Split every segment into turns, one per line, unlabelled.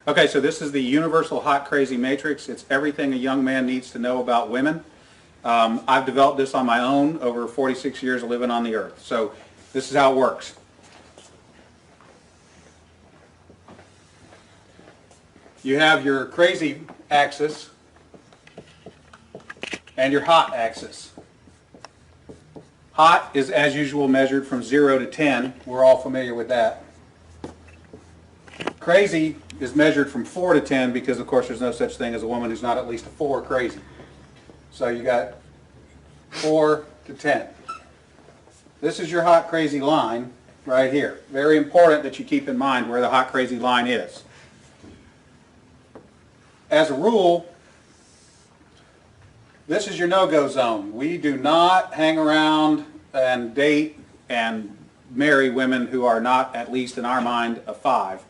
Okay, so this is the universal hot crazy matrix. It's everything a young man needs to know about women. I've developed this on my own over 46 years of living on the earth. So this is how it works. You have your crazy axis and your hot axis. Hot is, as usual, measured from 0 to 10. We're all familiar with that. Crazy is measured from 4 to 10 because, of course, there's no such thing as a woman who's not at least a 4 crazy. So you got 4 to 10. This is your hot crazy line right here. Very important that you keep in mind where the hot crazy line is. As a rule, this is your no-go zone. We do not hang around and date and marry women who are not, at least in our mind, a 5.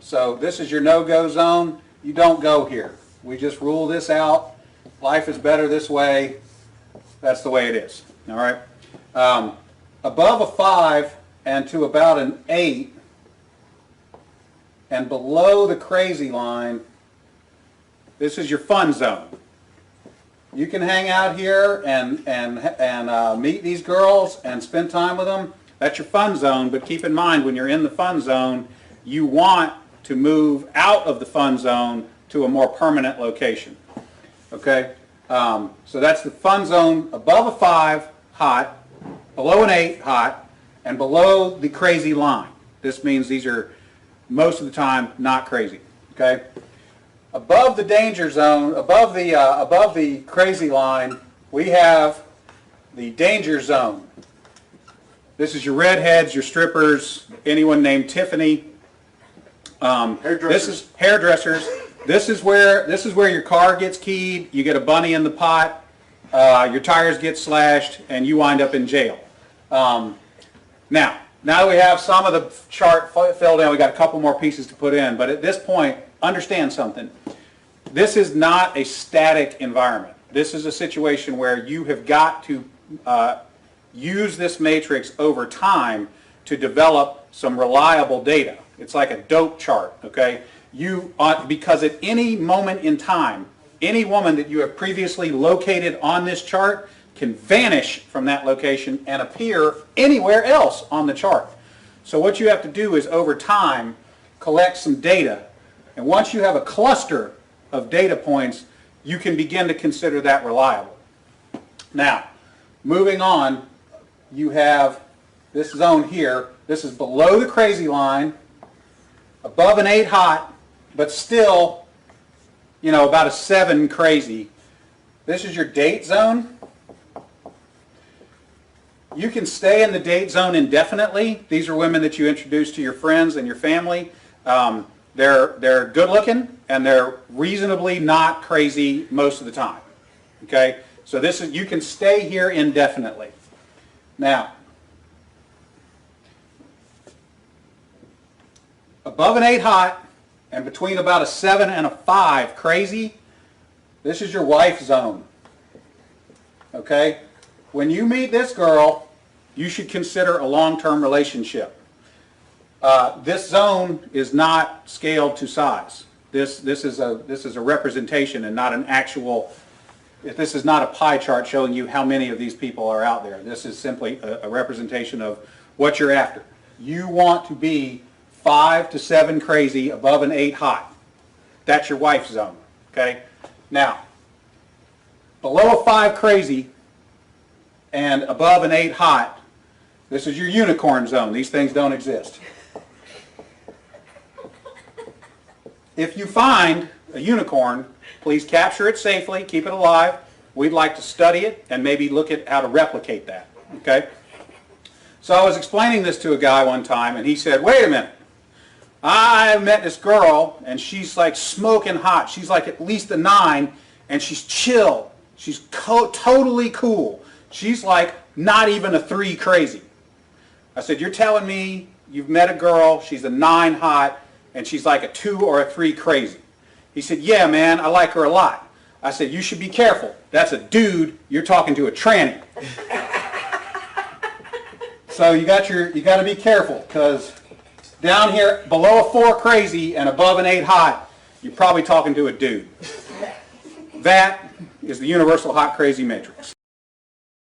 So this is your no-go zone. You don't go here. We just rule this out. Life is better this way. That's the way it is. All right. Above a 5 and to about an 8 and below the crazy line, this is your fun zone. You can hang out here and meet these girls and spend time with them. That's your fun zone, but keep in mind when you're in the fun zone, you want to move out of the fun zone to a more permanent location. Okay? So that's the fun zone above a 5, hot, below an 8, hot, and below the crazy line. This means these are most of the time not crazy. Okay? Above the danger zone, above the crazy line, we have the danger zone. This is your redheads, your strippers, anyone named Tiffany. This is hairdressers. This is where your car gets keyed. You get a bunny in the pot. Your tires get slashed, and you wind up in jail. Now that we have some of the chart filled in, we got a couple more pieces to put in. But at this point, understand something. This is not a static environment. This is a situation where you have got to use this matrix over time to develop some reliable data. It's like a dope chart, okay? Because at any moment in time, any woman that you have previously located on this chart can vanish from that location and appear anywhere else on the chart. So what you have to do is over time collect some data, and once you have a cluster of data points, you can begin to consider that reliable. Now, moving on, you have this zone here. This is below the crazy line, above an 8 hot, but still, about a 7 crazy. This is your date zone. You can stay in the date zone indefinitely. These are women that you introduce to your friends and your family. They're good looking and they're reasonably not crazy most of the time. Okay? So you can stay here indefinitely. Now, above an 8 hot and between about a 7 and a 5 crazy, this is your wife zone. Okay? When you meet this girl, you should consider a long-term relationship. This zone is not scaled to size. This is a representation and not an actual. This is not a pie chart showing you how many of these people are out there. This is simply a representation of what you're after. You want to be 5 to 7 crazy above an 8 hot. That's your wife zone. Okay? Now, below a 5 crazy and above an 8 hot, this is your unicorn zone. These things don't exist. If you find a unicorn, please capture it safely, keep it alive. We'd like to study it and maybe look at how to replicate that. Okay? So I was explaining this to a guy one time, and he said, wait a minute. I met this girl, and she's like smoking hot. She's like at least a 9, and she's chill. She's totally cool. She's like not even a 3 crazy. I said, you're telling me you've met a girl, she's a 9 hot, and she's like a 2 or a 3 crazy. He said, yeah, man, I like her a lot. I said, you should be careful. That's a dude. You're talking to a tranny. So you got to be careful, because down here below a 4 crazy and above an 8 hot, you're probably talking to a dude. That is the universal hot crazy matrix.